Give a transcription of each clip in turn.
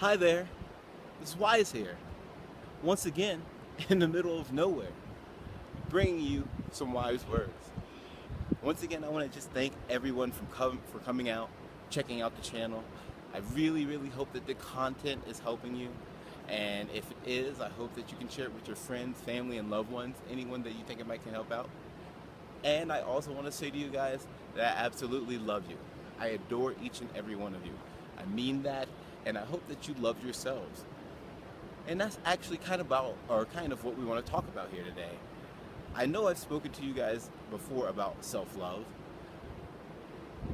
Hi there, it's Wise here, once again in the middle of nowhere, bringing you some wise words. Once again, I want to just thank everyone for coming out, checking out the channel. I really hope that the content is helping you, and if it is, I hope that you can share it with your friends, family, and loved ones, anyone that you think it might can help out. And I also want to say to you guys that I absolutely love you. I adore each and every one of you. I mean that, and I hope that you love yourselves. And that's actually kind of what we want to talk about here today. I know I've spoken to you guys before about self-love,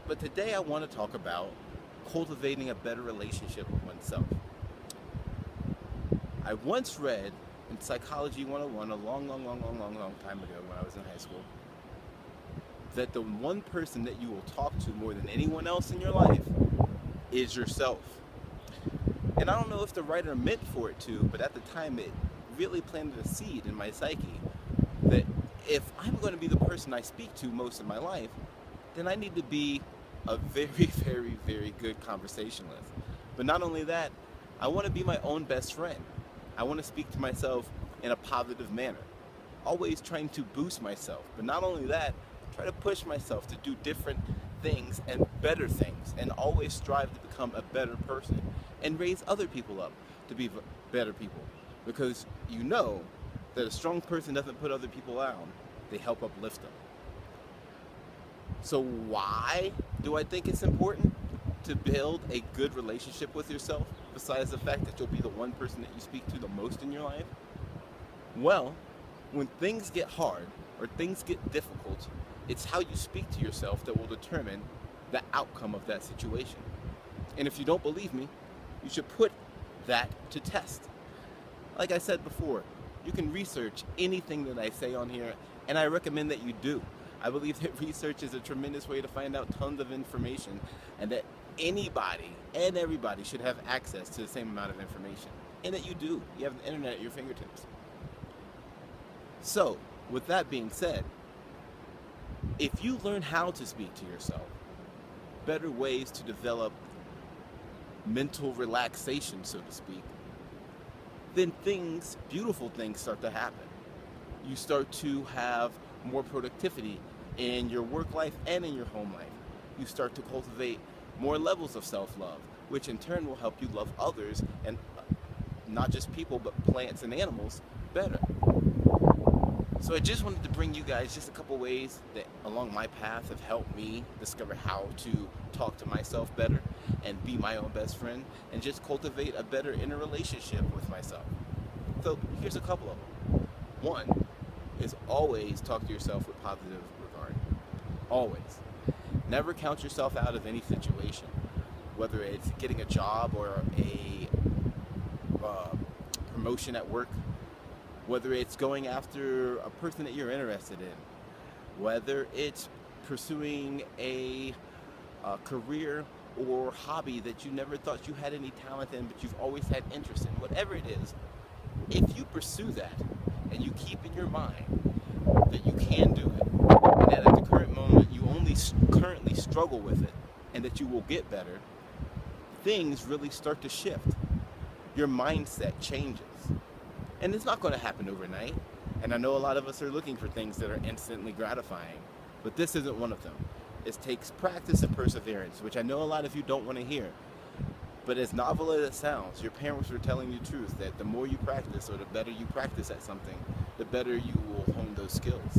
but today I want to talk about cultivating a better relationship with oneself. I once read in Psychology 101 a long time ago when I was in high school that the one person that you will talk to more than anyone else in your life is yourself. And I don't know if the writer meant for it to, but at the time it really planted a seed in my psyche that if I'm going to be the person I speak to most of my life, then I need to be a very good conversationalist. But not only that, I want to be my own best friend. I want to speak to myself in a positive manner, always trying to boost myself. But not only that, try to push myself to do different things and better things, and always strive to become a better person and raise other people up to be better people, because you know that a strong person doesn't put other people down, they help uplift them. So why do I think it's important to build a good relationship with yourself, besides the fact that you'll be the one person that you speak to the most in your life? Well, when things get hard or things get difficult, it's how you speak to yourself that will determine the outcome of that situation. And if you don't believe me, you should put that to test. Like I said before, you can research anything that I say on here, and I recommend that you do. I believe that research is a tremendous way to find out tons of information, and that anybody and everybody should have access to the same amount of information. And that you do. You have the internet at your fingertips. So, with that being said, if you learn how to speak to yourself, better ways to develop mental relaxation, so to speak, then beautiful things start to happen. You start to have more productivity in your work life and in your home life. You start to cultivate more levels of self-love, which in turn will help you love others, and not just people, but plants and animals, better. So I just wanted to bring you guys just a couple ways that along my path have helped me discover how to talk to myself better and be my own best friend and just cultivate a better inner relationship with myself. So here's a couple of them. One is always talk to yourself with positive regard. Always. Never count yourself out of any situation, whether it's getting a job or a promotion at work, whether it's going after a person that you're interested in, whether it's pursuing a career or hobby that you never thought you had any talent in, but you've always had interest in. Whatever it is, if you pursue that and you keep in your mind that you can do it, and that at the current moment you only currently struggle with it, and that you will get better, things really start to shift. Your mindset changes. And it's not going to happen overnight. And I know a lot of us are looking for things that are instantly gratifying, but this isn't one of them. It takes practice and perseverance, which I know a lot of you don't want to hear. But as novel as it sounds, your parents were telling you the truth, that the more you practice, or the better you practice at something, the better you will hone those skills.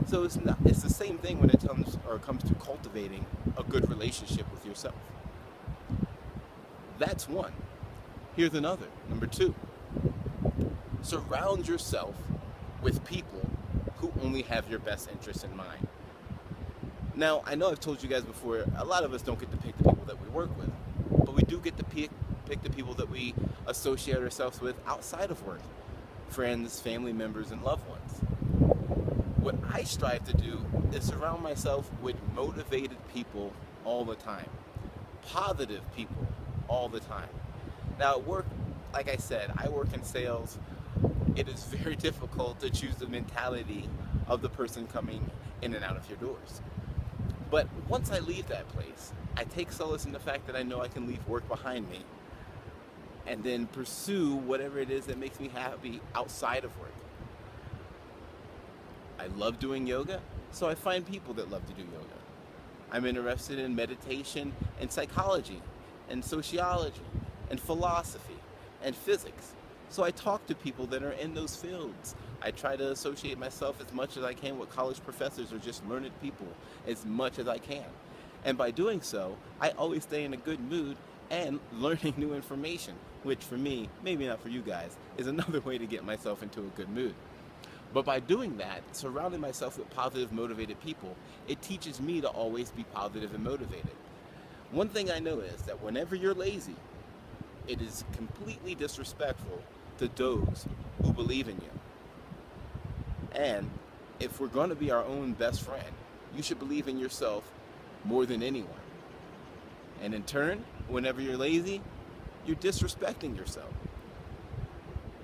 So it's the same thing when it comes to cultivating a good relationship with yourself. That's one. Here's another. Number two. Surround yourself with people who only have your best interests in mind. Now, I know I've told you guys before, a lot of us don't get to pick the people that we work with, but we do get to pick the people that we associate ourselves with outside of work. Friends, family members, and loved ones. What I strive to do is surround myself with motivated people all the time. Positive people all the time. Now at work, like I said, I work in sales. It is very difficult to choose the mentality of the person coming in and out of your doors. But once I leave that place, I take solace in the fact that I know I can leave work behind me and then pursue whatever it is that makes me happy outside of work. I love doing yoga, so I find people that love to do yoga. I'm interested in meditation and psychology and sociology and philosophy and physics. So I talk to people that are in those fields. I try to associate myself as much as I can with college professors or just learned people as much as I can. And by doing so, I always stay in a good mood and learning new information, which for me, maybe not for you guys, is another way to get myself into a good mood. But by doing that, surrounding myself with positive, motivated people, it teaches me to always be positive and motivated. One thing I know is that whenever you're lazy, it is completely disrespectful to those who believe in you. And if we're going to be our own best friend, you should believe in yourself more than anyone. And in turn, whenever you're lazy, you're disrespecting yourself.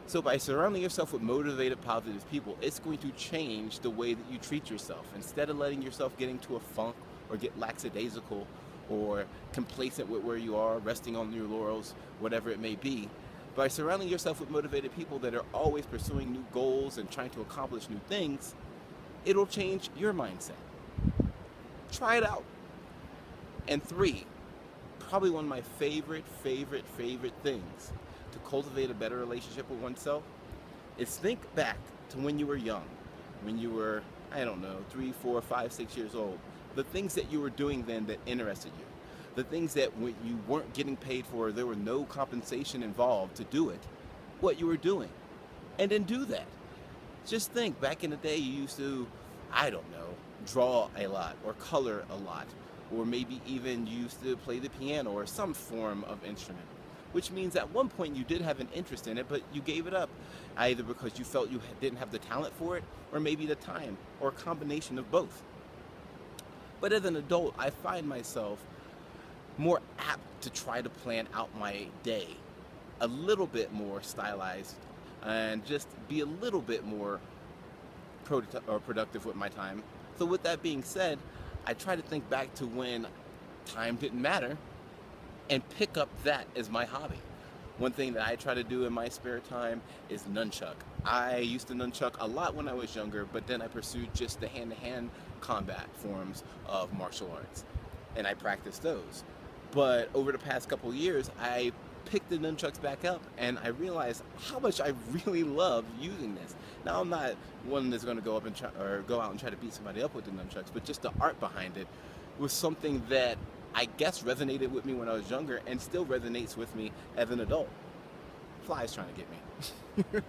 So by surrounding yourself with motivated, positive people, it's going to change the way that you treat yourself. Instead of letting yourself get into a funk or get lackadaisical or complacent with where you are, resting on your laurels, whatever it may be, by surrounding yourself with motivated people that are always pursuing new goals and trying to accomplish new things, it'll change your mindset. Try it out. And 3, probably one of my favorite things to cultivate a better relationship with oneself is think back to when you were young, when you were, 3, 4, 5, 6 years old, the things that you were doing then that interested you, the things that when you weren't getting paid for, there were no compensation involved to do it, what you were doing, and then do that. Just think, back in the day you used to, draw a lot or color a lot, or maybe even you used to play the piano or some form of instrument, which means at one point you did have an interest in it, but you gave it up, either because you felt you didn't have the talent for it, or maybe the time, or a combination of both. But as an adult, I find myself more apt to try to plan out my day a little bit more stylized and just be a little bit more productive with my time. So with that being said, I try to think back to when time didn't matter and pick up that as my hobby. One thing that I try to do in my spare time is nunchuck. I used to nunchuck a lot when I was younger, but then I pursued just the hand-to-hand combat forms of martial arts, and I practiced those. But over the past couple of years, I picked the nunchucks back up, and I realized how much I really love using this. Now, I'm not one that's going to go out and try to beat somebody up with the nunchucks, but just the art behind it was something that I guess resonated with me when I was younger and still resonates with me as an adult. Fly's trying to get me.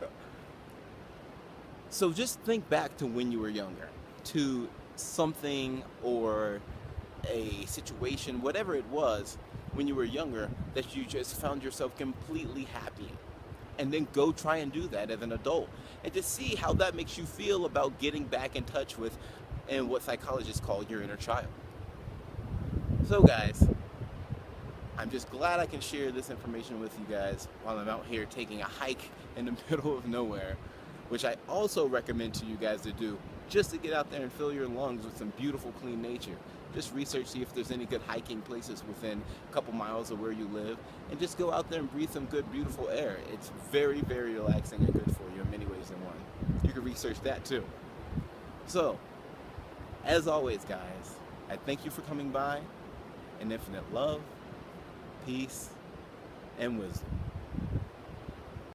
So just think back to when you were younger, to something or a situation, whatever it was, when you were younger that you just found yourself completely happy in. And then go try and do that as an adult and to see how that makes you feel about getting back in touch with and what psychologists call your inner child. So guys, I'm just glad I can share this information with you guys while I'm out here taking a hike in the middle of nowhere, which I also recommend to you guys to do just to get out there and fill your lungs with some beautiful, clean nature. Just research, see if there's any good hiking places within a couple miles of where you live, and just go out there and breathe some good, beautiful air. It's very, very relaxing and good for you in many ways than one. You can research that too. So, as always, guys, I thank you for coming by. In infinite love, peace, and wisdom.